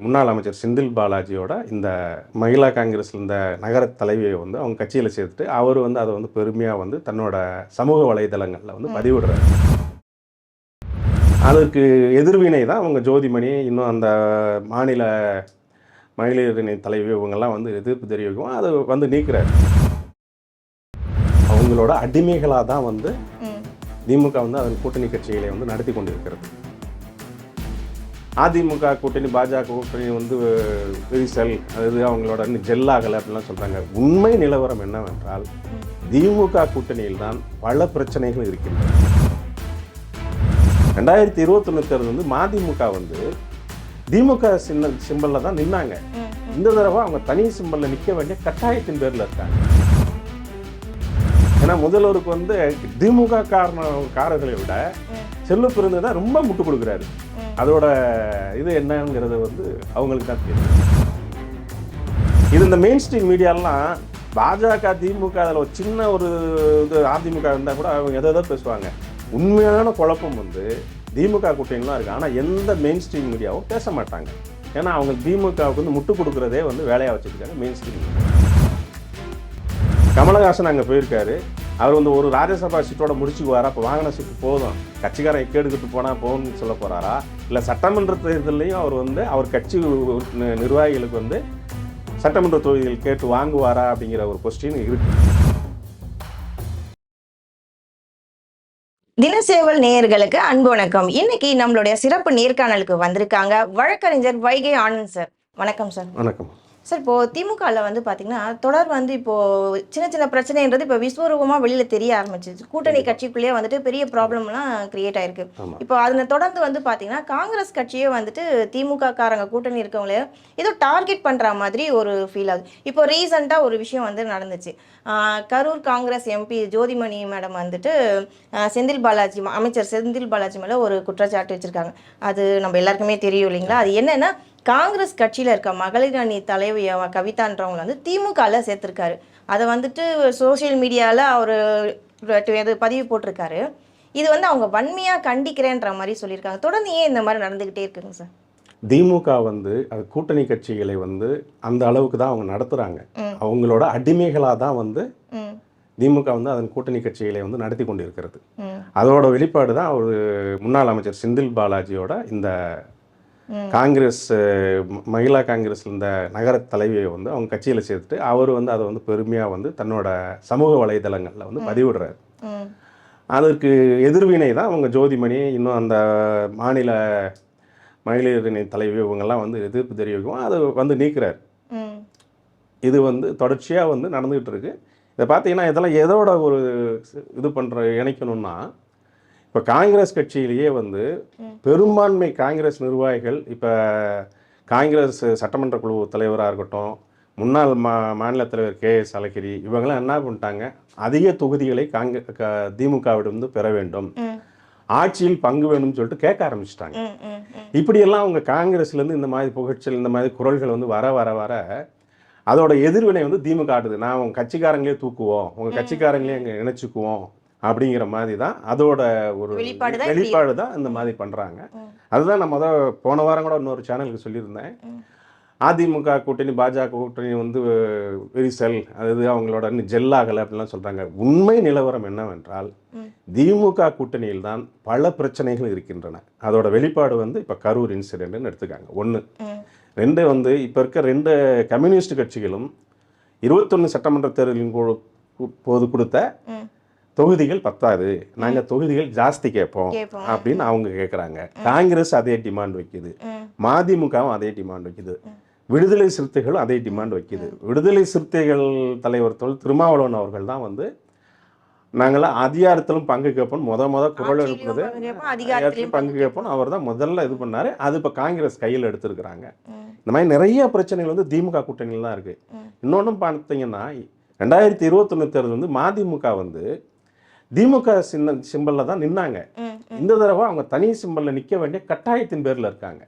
முன்னாள் அமைச்சர் செந்தில் பாலாஜியோட இந்த மகிழா காங்கிரஸ் இந்த நகர தலைவியை வந்து அவங்க கட்சியில் சேர்த்துட்டு அவர் வந்து அதை வந்து பெருமையாக வந்து தன்னோட சமூக வலைதளங்களில் வந்து பதிவிடுறாரு. அதுக்கு எதிர்வினை தான் அவங்க ஜோதிமணி இன்னும் அந்த மாநில மகளிரணி தலைவி இவங்கெல்லாம் வந்து எதிர்ப்பு தெரிவிக்கும். அதை வந்து நீக்கிறார். அவங்களோட அடிமைகளாக தான் வந்து திமுக வந்து அதன் கூட்டணி கட்சிகளை வந்து நடத்தி கொண்டிருக்கிறது. அதிமுக கூட்டணி பாஜக கூட்டணி வந்து விரிசல், அதாவது அவங்களோட ஜெல்லாகலை அப்படின்லாம் சொல்கிறாங்க. உண்மை நிலவரம் என்னவென்றால் திமுக கூட்டணியில் தான் பல பிரச்சனைகள் இருக்கின்றன. 2021 தேர்தல் வந்து மதிமுக வந்து திமுக சிம்பலில் தான் நின்னாங்க. இந்த தடவை அவங்க தனி சிம்பலில் நிற்க வேண்டிய கட்டாயத்தின் பேரில் இருக்காங்க. ஏன்னா முதல்வருக்கு வந்து திமுக காரர்களை விட செல்வ பிறந்து தான் ரொம்ப முட்டு கொடுக்குறாரு. அதோட இது என்னங்கிறது வந்து அவங்களுக்கு தான் தெரியும். இது இந்த மெயின் ஸ்ட்ரீம் மீடியாலாம் பாஜக திமுக அதில் ஒரு சின்ன ஒரு இது அதிமுக இருந்தால் கூட அவங்க எதை பேசுவாங்க. உண்மையான குழப்பம் வந்து திமுக கூட்டணிலாம் இருக்குது. ஆனால் எந்த மெயின் ஸ்ட்ரீம் மீடியாவும் பேச மாட்டாங்க. ஏன்னா அவங்க திமுகவுக்கு வந்து முட்டு கொடுக்குறதே வந்து வேலையாக வச்சுருக்காங்க மெயின் ஸ்ட்ரீம் மீடியா. கமலஹாசன் அங்கே போயிருக்காரு. அவர் வந்து ஒரு ராஜ்யசபா சீட்டோட முடிச்சுக்குவாரா? அப்போ வாங்கின சீட்டு போதும், கட்சிக்காரன் கேடுக்கிட்டு போனால் போகணும்னு சொல்ல போகிறாரா? இல்லை சட்டமன்ற தேர்தலையும் அவர் வந்து அவர் கட்சி நிர்வாகிகளுக்கு வந்து சட்டமன்ற தொகுதிகள் கேட்டு வாங்குவாரா அப்படிங்கிற ஒரு கொஸ்டின் இருக்கு. தினசேவல் நேயர்களுக்கு அன்பு வணக்கம். இன்னைக்கு நம்மளுடைய சிறப்பு நேர்காணலுக்கு வந்திருக்காங்க வழக்கறிஞர் வைகை ஆனந்த் சார். வணக்கம் சார். வணக்கம் சார். இப்போது திமுகவில் வந்து பார்த்தீங்கன்னா தொடர் வந்து இப்போது சின்ன சின்ன பிரச்சனைன்றது இப்போ விஸ்வரூபமாக வெளியில் தெரிய ஆரம்பிச்சிச்சு. கூட்டணி கட்சிக்குள்ளேயே வந்துட்டு பெரிய ப்ராப்ளம்லாம் கிரியேட் ஆயிருக்கு. இப்போ அதில் தொடர்ந்து வந்து பார்த்தீங்கன்னா காங்கிரஸ் கட்சியே வந்துட்டு திமுக காரங்க கூட்டணி இருக்கவங்களே ஏதோ டார்கெட் பண்ணுற மாதிரி ஒரு ஃபீல் ஆகுது. இப்போ ரீசெண்டாக ஒரு விஷயம் வந்து நடந்துச்சு. கரூர் காங்கிரஸ் எம்பி ஜோதிமணி மேடம் வந்துட்டு அமைச்சர் செந்தில் பாலாஜி மேலே ஒரு குற்றச்சாட்டு வச்சுருக்காங்க. அது நம்ம எல்லாருக்குமே தெரியும் இல்லைங்களா? அது என்னென்னா காங்கிரஸ் கட்சியில் இருக்க மகளிர் அணி தலைவி கவிதான்றவங்களை வந்து திமுகவில் சேர்த்துருக்காரு. அதை வந்துட்டு சோசியல் மீடியாவில் அவர் பதிவு போட்டிருக்காரு. இது வந்து அவங்க வன்மையாக கண்டிக்கிறேன்ற மாதிரி சொல்லியிருக்காங்க. தொடர்ந்து ஏன் இந்த மாதிரி நடந்துக்கிட்டே இருக்குங்க சார்? திமுக வந்து அது கூட்டணி கட்சிகளை வந்து அந்த அளவுக்கு தான் அவங்க நடத்துகிறாங்க. அவங்களோட அடிமைகளாக தான் வந்து திமுக வந்து அதன் கூட்டணி கட்சிகளை வந்து நடத்தி கொண்டு இருக்கிறது. அதோட வெளிப்பாடு தான் அவர் முன்னாள் அமைச்சர் செந்தில் பாலாஜியோட இந்த காங்கிரஸ் மகிழா காங்கிரஸ் இந்த நகர தலைவியை வந்து அவங்க கட்சியில் சேர்த்துட்டு அவர் வந்து அதை வந்து பெருமையாக வந்து தன்னோட சமூக வலைதளங்களில் வந்து பதிவிடுறாரு. அதற்கு எதிர்வினை தான் அவங்க ஜோதிமணி இன்னும் அந்த மாநில மகளிரணி தலைவி இவங்கெல்லாம் வந்து எதிர்ப்பு தெரிவிக்கும். அதை வந்து நீக்கிறார். இது வந்து தொடர்ச்சியாக வந்து நடந்துகிட்டு இருக்கு. இதை பார்த்தீங்கன்னா இதெல்லாம் எதோட ஒரு இது இணைக்கணும்னா, இப்போ காங்கிரஸ் கட்சியிலேயே வந்து பெரும்பான்மை காங்கிரஸ் நிர்வாகிகள், இப்போ காங்கிரஸ் சட்டமன்ற குழு தலைவராக இருக்கட்டும், முன்னாள் மாநில தலைவர் KS அழகிரி, இவங்களாம் என்ன பண்ணிட்டாங்க, அதிக தொகுதிகளை திமுகவிடம் பெற வேண்டும், ஆட்சியில் பங்கு வேணும்னு சொல்லிட்டு கேட்க ஆரம்பிச்சிட்டாங்க. இப்படியெல்லாம் அவங்க காங்கிரஸ்லேருந்து இந்த மாதிரி புகழ்ச்சல் இந்த மாதிரி குரல்கள் வந்து வர வர வர அதோட எதிர்வினை வந்து திமுக ஆடுது. நான் உங்கள் கட்சிக்காரங்களே தூக்குவோம், உங்கள் கட்சிக்காரங்களே அங்கே இணைச்சிக்குவோம் அப்படிங்கிற மாதிரி தான் அதோட ஒரு வெளிப்பாடு தான் இந்த மாதிரி பண்ணுறாங்க. அதுதான் நான் போன வாரம் கூட இன்னொரு சேனலுக்கு சொல்லியிருந்தேன். அதிமுக கூட்டணி பாஜக கூட்டணி வந்து விரிசல், அதாவது அவங்களோட ஜெல்லாகலை அப்படின்லாம் சொல்கிறாங்க. உண்மை நிலவரம் என்னவென்றால் திமுக கூட்டணியில் தான் பல பிரச்சனைகள் இருக்கின்றன. அதோட வெளிப்பாடு வந்து இப்போ கரூர் இன்சிடென்ட்னு எடுத்துக்காங்க. 1. 2 வந்து இப்போ இருக்க 2 கம்யூனிஸ்ட் கட்சிகளும் 21 சட்டமன்ற தேர்தலின் போது கொடுத்த தொகுதிகள் பத்தாது, நாங்கள் தொகுதிகள் ஜாஸ்தி கேட்போம் அப்படின்னு அவங்க கேட்குறாங்க. காங்கிரஸ் அதே டிமாண்ட் வைக்குது, மதிமுகவும் அதே டிமாண்ட் வைக்குது, விடுதலை சிறுத்தைகளும் அதே டிமாண்ட் வைக்குது. விடுதலை சிறுத்தைகள் தலைவர் திருமாவளவன் அவர்கள் தான் வந்து நாங்களாம் அதிகாரத்திலும் பங்கு கேட்போம் குரல் எழுப்புறது, அதிகாரத்திலும் பங்கு கேட்போம் அவர் தான் முதல்ல இது பண்ணாரு. அது இப்போ காங்கிரஸ் கையில் எடுத்திருக்கிறாங்க. இந்த மாதிரி நிறைய பிரச்சனைகள் வந்து திமுக கூட்டணியில் தான் இருக்கு. இன்னொன்றும் பார்த்தீங்கன்னா 2021 தேர்தல் வந்து மதிமுக வந்து திமுக சிம்பலில் தான் நின்னாங்க. இந்த தடவை அவங்க தனி சிம்பலில் நிற்க வேண்டிய கட்டாயத்தின் பேரில் இருக்காங்க.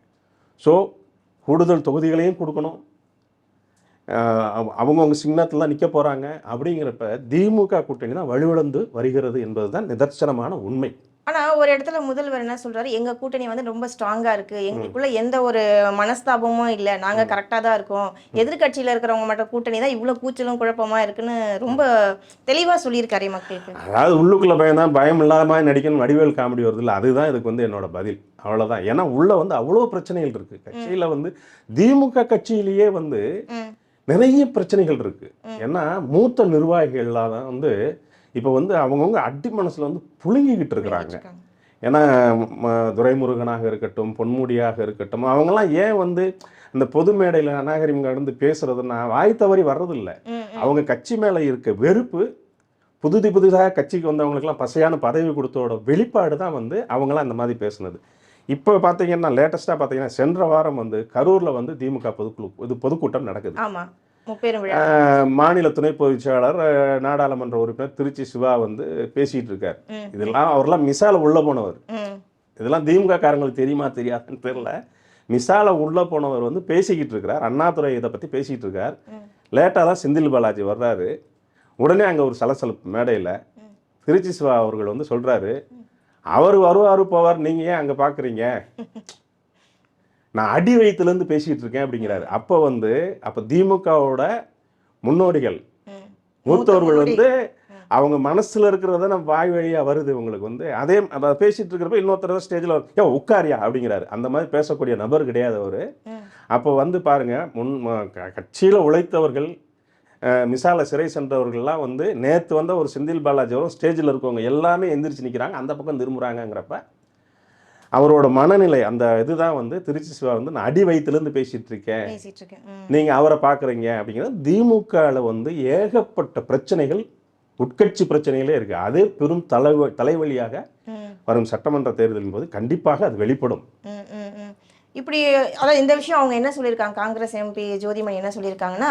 ஸோ கூடுதல் தொகுதிகளையும் கொடுக்கணும், அவங்கவுங்க சின்னத்தில் தான் நிற்க போகிறாங்க. அப்படிங்கிறப்ப திமுக கூட்டணி தான் வலுவிழந்து வருகிறது என்பது தான் நிதர்சனமான உண்மை. ஆனா ஒரு இடத்துல முதல்வர் என்ன சொல்றாரு, எங்க கூட்டணி வந்து ரொம்ப ஸ்ட்ராங்கா இருக்கு, எங்களுக்குள்ள எந்த ஒரு மனஸ்தாபமும் இல்ல, நாங்க கரெக்டா தான் இருக்கோம், எதிர்க்கட்சியில இருக்கிறவங்க மட்டும் கூட்டணி தான் இவ்வளவு கூச்சலும் குழப்பமா இருக்குன்னு ரொம்ப தெளிவா சொல்லியிருக்காரு மக்களுக்கு. அதாவது உள்ளுக்குள்ள பயம் தான், பயம் இல்லாத மாதிரி நடிக்கணும், வடிவேல் காமெடி வருது இல்லை, அதுதான் இதுக்கு வந்து என்னோட பதில். அவ்வளோதான். ஏன்னா உள்ள வந்து அவ்வளோ பிரச்சனைகள் இருக்கு கட்சியில வந்து. திமுக கட்சியிலேயே வந்து நிறைய பிரச்சனைகள் இருக்கு. ஏன்னா மூத்த நிர்வாகிகள்லாம் வந்து இப்போ வந்து அவங்கவுங்க அடி மனசுல வந்து புழுங்கிக்கிட்டு இருக்கிறாங்க. ஏன்னா துரைமுருகனாக இருக்கட்டும், பொன்முடியாக இருக்கட்டும், அவங்கெல்லாம் ஏன் வந்து இந்த பொது மேடையில் அநாகரிகம் கடந்து பேசுறதுன்னா வாய் தவறி வர்றதில்லை. அவங்க கட்சி மேலே இருக்க வெறுப்பு, புதுதாக கட்சிக்கு வந்தவங்களுக்குலாம் பசையான பதவி கொடுத்தோட வெளிப்பாடு தான் வந்து அவங்களாம் அந்த மாதிரி பேசுனது. இப்போ பார்த்தீங்கன்னா லேட்டஸ்ட்டாக பார்த்தீங்கன்னா சென்ற வாரம் வந்து கரூரில் வந்து திமுக பொதுக்கூட்டம் நடக்குது. மாநில துணை பொதுச் செயலாளர், நாடாளுமன்ற உறுப்பினர் திருச்சி சிவா வந்து பேசிட்டு இருக்கார். இதெல்லாம் அவர்லாம் மிசால உள்ள போனவர். இதெல்லாம் திமுக காரங்களுக்கு தெரியுமா தெரியாதுன்னு தெரியல. மிசால உள்ள போனவர் வந்து பேசிக்கிட்டு இருக்கிறார். அண்ணாதுரை இதை பற்றி பேசிக்கிட்டு இருக்கார். லேட்டாக தான் செந்தில் பாலாஜி வர்றாரு. உடனே அங்கே ஒரு சலசலப்பு மேடையில் திருச்சி சிவா அவர்கள் வந்து சொல்கிறாரு, அவர் வருவார் போவார், நீங்கள் ஏன் அங்கே பார்க்குறீங்க, நான் அடி வயிற்றுலேருந்து பேசிகிட்டு இருக்கேன் அப்படிங்கிறாரு. அப்போ திமுகவோட முன்னோடிகள் மூத்தவர்கள் வந்து அவங்க மனசில் இருக்கிறத நம்ம வாய் வழியாக வருது உங்களுக்கு வந்து. அதே அதை பேசிகிட்டு இருக்கிறப்ப இன்னொருத்தர் ஸ்டேஜில் ஏன் உட்காரியா அப்படிங்கிறாரு. அந்த மாதிரி பேசக்கூடிய நபர் கிடையாது அவர். அப்போ வந்து பாருங்கள், கட்சியில் உழைத்தவர்கள், மிசால சிறை சென்றவர்கள்லாம் வந்து நேற்று வந்த ஒரு செந்தில் பாலாஜி வரும் ஸ்டேஜில் இருக்கவங்க எல்லாமே எந்திரிச்சு நிற்கிறாங்க, அந்த பக்கம் திரும்புகிறாங்கங்கிறப்ப அவரோட மனநிலை அந்த இதுதான் வந்து திருச்சி சிவா வந்து நான் அடி வயிற்றுலேருந்து பேசிட்டு இருக்கேன், நீங்கள் அவரை பார்க்குறீங்க அப்படிங்கிறது. திமுகவில் வந்து ஏகப்பட்ட பிரச்சனைகள், உட்கட்சி பிரச்சனைகளே இருக்குது. அதே பெரும் தலைவலியாக வரும் சட்டமன்ற தேர்தலின் போது கண்டிப்பாக அது வெளிப்படும். இப்படி அதான் இந்த விஷயம் அவங்க என்ன சொல்லியிருக்காங்க, காங்கிரஸ் எம்பி ஜோதிமணி என்ன சொல்லியிருக்காங்கன்னா,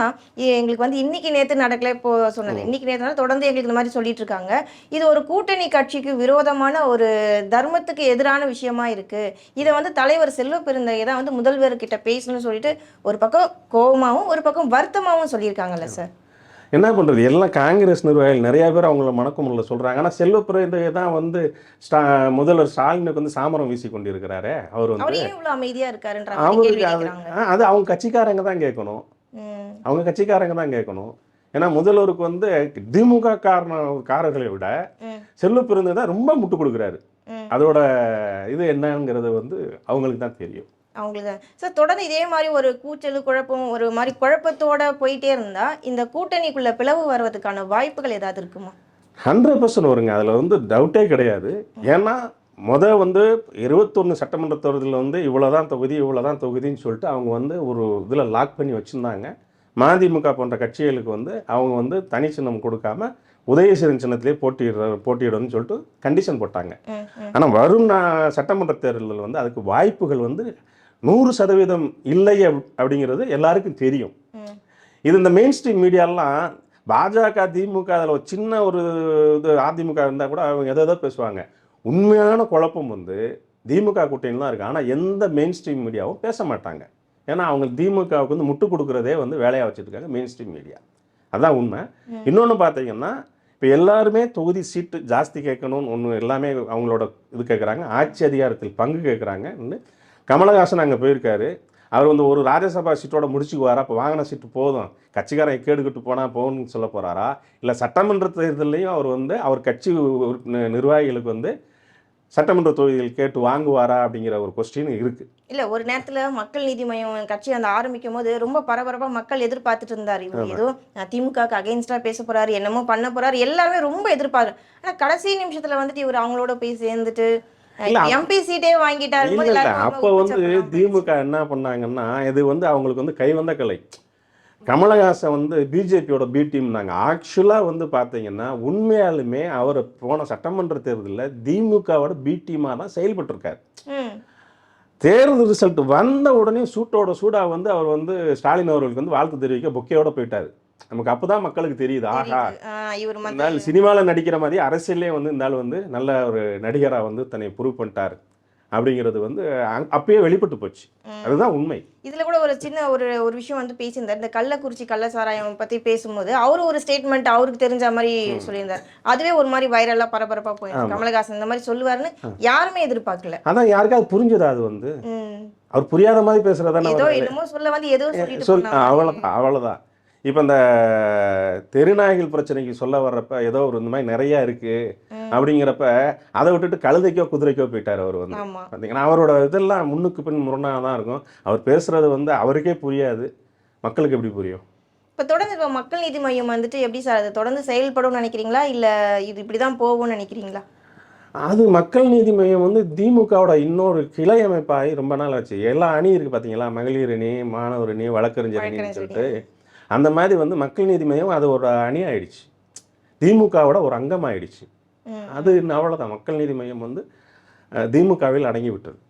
எங்களுக்கு வந்து இன்னைக்கு நேற்று நடக்கல, இப்போ சொன்னது இன்னைக்கு நேற்று தொடர்ந்து எங்களுக்கு இந்த மாதிரி சொல்லிட்டு இருக்காங்க, இது ஒரு கூட்டணி கட்சிக்கு விரோதமான ஒரு தர்மத்துக்கு எதிரான விஷயமா இருக்கு, இதை வந்து தலைவர் செல்வ பெருந்தகை தான் வந்து முதல்வர்கிட்ட பேசணும்னு சொல்லிட்டு ஒரு பக்கம் கோபமாகவும் ஒரு பக்கம் வருத்தமாகவும் சொல்லியிருக்காங்கல்ல சார். என்ன பண்ணுறது, எல்லாம் காங்கிரஸ் நிர்வாகிகள் நிறையா பேர் அவங்கள மணக்குமுறையில் சொல்கிறாங்க. ஆனால் செல்வ பெருந்தகை தான் வந்து முதல்வர் ஸ்டாலினுக்கு வந்து சாமரம் வீசி கொண்டு இருக்கிறாரு. அவர் வந்து அமைதியாக இருக்காருன்ற அவருக்கு அது அவங்க கட்சிக்காரங்க தான் கேட்கணும், அவங்க கட்சிக்காரங்க தான் கேட்கணும். ஏன்னா முதல்வருக்கு வந்து திமுக காரர்களை விட செல்வ பெருந்தகை தான் ரொம்ப முட்டு கொடுக்குறாரு. அதோட இது என்னங்கிறது வந்து அவங்களுக்கு தான் தெரியும். அவங்களுக்கு சார் தொடர்ந்து இதே மாதிரி ஒரு கூச்சல் குழப்பம் ஒரு மாதிரி குழப்பத்தோட போயிட்டே இருந்தா இந்த கூட்டணிக்குள்ள பிளவு வருவதற்கான வாய்ப்புகள் ஏதாவது இருக்குமா? 100% வருங்க, அதில் வந்து டவுட்டே கிடையாது. ஏன்னா வந்து 21 சட்டமன்ற தேர்தலில் வந்து இவ்வளோதான் தொகுதி இவ்வளோதான் தொகுதின்னு சொல்லிட்டு அவங்க வந்து ஒரு இதில் லாக் பண்ணி வச்சுருந்தாங்க. மதிமுக போன்ற கட்சிகளுக்கு வந்து அவங்க வந்து தனி சின்னம் கொடுக்காம உதயசீரன் சின்னத்திலே போட்டியிடணும்னு சொல்லிட்டு கண்டிஷன் போட்டாங்க. ஆனால் வரும் சட்டமன்ற தேர்தலில் வந்து அதுக்கு வாய்ப்புகள் வந்து 100% இல்லை அப்படிங்கிறது எல்லாருக்கும் தெரியும். இது இந்த மெயின் ஸ்ட்ரீம் மீடியாலாம் பாஜக திமுக அதில் ஒரு சின்ன ஒரு இது அதிமுக இருந்தால் கூட அவங்க எதோ பேசுவாங்க. உண்மையான குழப்பம் வந்து திமுக கூட்டணியில் தான் இருக்குது. ஆனால் எந்த மெயின் ஸ்ட்ரீம் மீடியாவும் பேச மாட்டாங்க. ஏன்னா அவங்க திமுகவுக்கு வந்து முட்டு கொடுக்குறதே வந்து வேலையாக வச்சுருக்காங்க மெயின் ஸ்ட்ரீம் மீடியா. அதுதான் உண்மை. இன்னொன்று பார்த்தீங்கன்னா இப்போ எல்லாருமே தொகுதி சீட்டு ஜாஸ்தி கேட்கணும்னு ஒன்று எல்லாமே அவங்களோட இது கேட்குறாங்க, ஆட்சி அதிகாரத்தில் பங்கு கேட்குறாங்க. கமலஹாசன் அங்கே போயிருக்காரு, அவர் வந்து ஒரு ராஜ்யசபா சீட்டோட முடிச்சுக்குவாரா, இப்போ வாங்கின சீட்டு போதும் கட்சிக்காரன் கேடுக்கிட்டு போனால் போகணும்னு சொல்ல போகிறாரா, இல்லை சட்டமன்ற தேர்தலையும் அவர் வந்து அவர் கட்சி நிர்வாகிகளுக்கு வந்து சட்டமன்ற தொகுதிகள் கேட்டு வாங்குவாரா அப்படிங்கிற ஒரு கொஸ்டின் இருக்குது. இல்லை ஒரு நேரத்தில் மக்கள் நீதி மையம் கட்சி அந்த ஆரம்பிக்கும் போது ரொம்ப பரபரப்பாக மக்கள் எதிர்பார்த்துட்டு இருந்தார், இவர் ஏதோ திமுகக்கு அகைன்ஸ்டாக பேச போகிறாரு, என்னமோ பண்ண போகிறாரு, எல்லாருமே ரொம்ப எதிர்பார்க்குறாரு. ஆனால் கடைசி நிமிஷத்தில் வந்துட்டு இவர் அவங்களோட போய் சேர்ந்துட்டு எம்பி சீட்டே வாங்கிட்டாரு. அப்போ வந்து திமுக என்ன பண்ணாங்கன்னா இது வந்து அவங்களுக்கு வந்து கைவந்த கலை. கமலஹாசன் வந்து பிஜேபியோட பி டீம்னாங்க. ஆக்சுவலாக வந்து பார்த்தீங்கன்னா உண்மையாலுமே அவர் போன சட்டமன்ற தேர்தலில் திமுகவோட பி டீமாக தான் செயல்பட்டுருக்காரு. தேர்தல் ரிசல்ட் வந்த உடனே சூடாக வந்து அவர் வந்து ஸ்டாலின் அவர்களுக்கு வந்து வாழ்த்து தெரிவிக்க பொக்கையோட போயிட்டார். நமக்கு அப்போ தான் மக்களுக்கு தெரியுது, ஆஹா இந்த சினிமாவில் நடிக்கிற மாதிரி அரசியலே வந்து இந்த ஆள் வந்து நல்ல ஒரு நடிகராக வந்து தன்னை ப்ரூவ் பண்ணிட்டார் அப்படிங்கிறது வந்து அப்பயே வெளிப்பட்டு போச்சு. அதுதான் உண்மை. இதுல கூட ஒரு சின்ன ஒரு ஒரு விஷயம் வந்து பேசியிருந்தார். இந்த கள்ளக்குறிச்சி கள்ளசாராயம் பத்தி பேசும்போது அவரு ஒரு ஸ்டேட்மெண்ட் அவருக்கு தெரிஞ்ச மாதிரி சொல்லியிருந்தார். அதுவே ஒரு மாதிரி வைரலா பரபரப்பா போயிடுச்சு. கமலஹாசன் இந்த மாதிரி சொல்லுவாருன்னு யாருமே எதிர்பார்க்கல. அதான் யாருக்காவது புரிஞ்சுதா அது வந்து? அவர் புரியாத மாதிரி பேசுறதானே. ஏதோ என்னமோ சொல்ல வந்து ஏதோ சொல்லிட்டு அவ்வளவுதான். இப்போ இந்த தெருநாய்கள் பிரச்சனைக்கு சொல்ல வர்றப்ப ஏதோ ஒரு இந்த மாதிரி நிறைய இருக்கு அப்படிங்கிறப்ப அதை விட்டுட்டு கழுதைக்கோ குதிரைக்கோ போயிட்டார் அவர் வந்து. பார்த்தீங்கன்னா அவரோட இதெல்லாம் முன்னுக்கு பின் முரணாக தான் இருக்கும். அவர் பேசுறது வந்து அவருக்கே புரியாது, மக்களுக்கு எப்படி புரியும்? இப்போ தொடர்ந்து இப்போ மக்கள் நீதி மையம் வந்துட்டு எப்படி சார் அது தொடர்ந்து செயல்படும் நினைக்கிறீங்களா, இல்லை இது இப்படி தான் போகும்னு நினைக்கிறீங்களா? அது மக்கள் நீதி மையம் வந்து திமுகவோட இன்னொரு கிளை அமைப்பாகி ரொம்ப நாள் ஆச்சு. எல்லா அணி இருக்குது பார்த்தீங்களா, மகளிர் அணி, மாணவர் அணி, வழக்கறிஞர் அணின்னு சொல்லிட்டு. அந்த மாதிரி வந்து மக்கள் நீதி மையம் அது ஒரு அணி ஆயிடுச்சு, திமுகவோட ஒரு அங்கம் ஆயிடுச்சு. அது அவ்வளோதான். மக்கள் நீதி மையம் வந்து திமுகவில் அடங்கி விட்டது.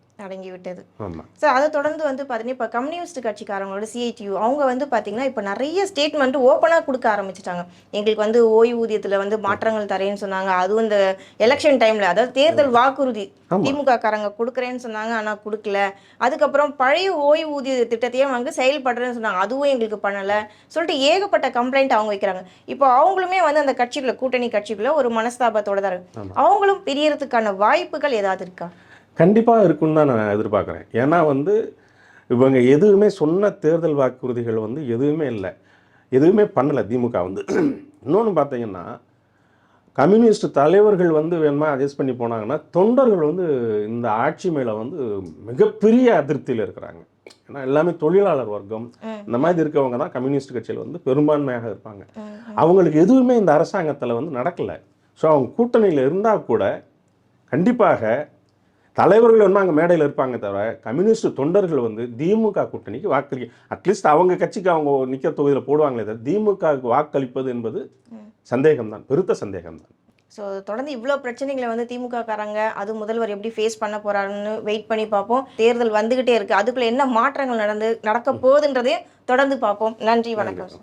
ஆமாம் சார். அதை தொடர்ந்து வந்து பார்த்தீங்கன்னா இப்போ கம்யூனிஸ்ட் கட்சிக்காரங்களோட CITU அவங்க வந்து பார்த்தீங்கன்னா இப்போ நிறைய ஸ்டேட்மெண்ட் ஓப்பனாக கொடுக்க ஆரம்பிச்சிட்டாங்க. எங்களுக்கு வந்து ஓய்வூதியத்தில் வந்து மாற்றங்கள் தரேன்னு சொன்னாங்க. அதுவும் இந்த எலெக்ஷன் டைமில், அதாவது தேர்தல் வாக்குறுதி திமுக காரங்க கொடுக்குறேன்னு சொன்னாங்க, ஆனால் கொடுக்கல. அதுக்கப்புறம் பழைய ஓய்வூதிய திட்டத்தையே வந்து செயல்படுறேன்னு சொன்னாங்க, அதுவும் எங்களுக்கு பண்ணலை சொல்லிட்டு ஏகப்பட்ட கம்ப்ளைண்ட் அவங்க வைக்கிறாங்க. இப்போ அவங்களுமே வந்து அந்த கட்சிக்குள்ள, கூட்டணி கட்சிக்குள்ள ஒரு மனஸ்தாபத்தோட தான் இருக்கு. அவங்களும் பிரியறதுக்கான வாய்ப்புகள் ஏதாவது இருக்கா? கண்டிப்பாக இருக்குன்னு தான் நான் எதிர்பார்க்குறேன். ஏன்னா வந்து இவங்க எதுவுமே சொன்ன தேர்தல் வாக்குறுதிகள் வந்து எதுவுமே இல்லை, எதுவுமே பண்ணலை திமுக வந்து. இன்னொன்று பார்த்தீங்கன்னா, கம்யூனிஸ்ட் தலைவர்கள் வந்து வேணுமா அட்ஜஸ்ட் பண்ணி போனாங்கன்னா, தொண்டர்கள் வந்து இந்த ஆட்சி மேலே வந்து மிகப்பெரிய அதிருப்தியில் இருக்கிறாங்க. ஏன்னா எல்லாமே தொழிலாளர் வர்க்கம், இந்த மாதிரி இருக்கவங்க தான் கம்யூனிஸ்ட் கட்சியில் வந்து பெரும்பான்மையாக இருப்பாங்க. அவங்களுக்கு எதுவுமே இந்த அரசாங்கத்தில் வந்து நடக்கலை. ஸோ அவங்க கூட்டணியில் இருந்தால் கூட கண்டிப்பாக தலைவர்கள் வந்து அங்கே மேடையில் இருப்பாங்க தவிர கம்யூனிஸ்ட் தொண்டர்கள் வந்து திமுக கூட்டணிக்கு வாக்களிக்க, அட்லீஸ்ட் அவங்க கட்சிக்கு அவங்க நிற்கிற தொகுதியில் போடுவாங்களே தவிர திமுகவுக்கு வாக்களிப்பது என்பது சந்தேகம்தான், பெருத்த சந்தேகம்தான். ஸோ தொடர்ந்து இவ்வளோ பிரச்சனைகளை வந்து திமுக காரங்க, அது முதல்வர் எப்படி ஃபேஸ் பண்ண போறாருன்னு வெயிட் பண்ணி பார்ப்போம். தேர்தல் வந்துகிட்டே இருக்கு, அதுக்குள்ள என்ன மாற்றங்கள் நடக்க போகுதுன்றதையும் தொடர்ந்து பார்ப்போம். நன்றி, வணக்கம்.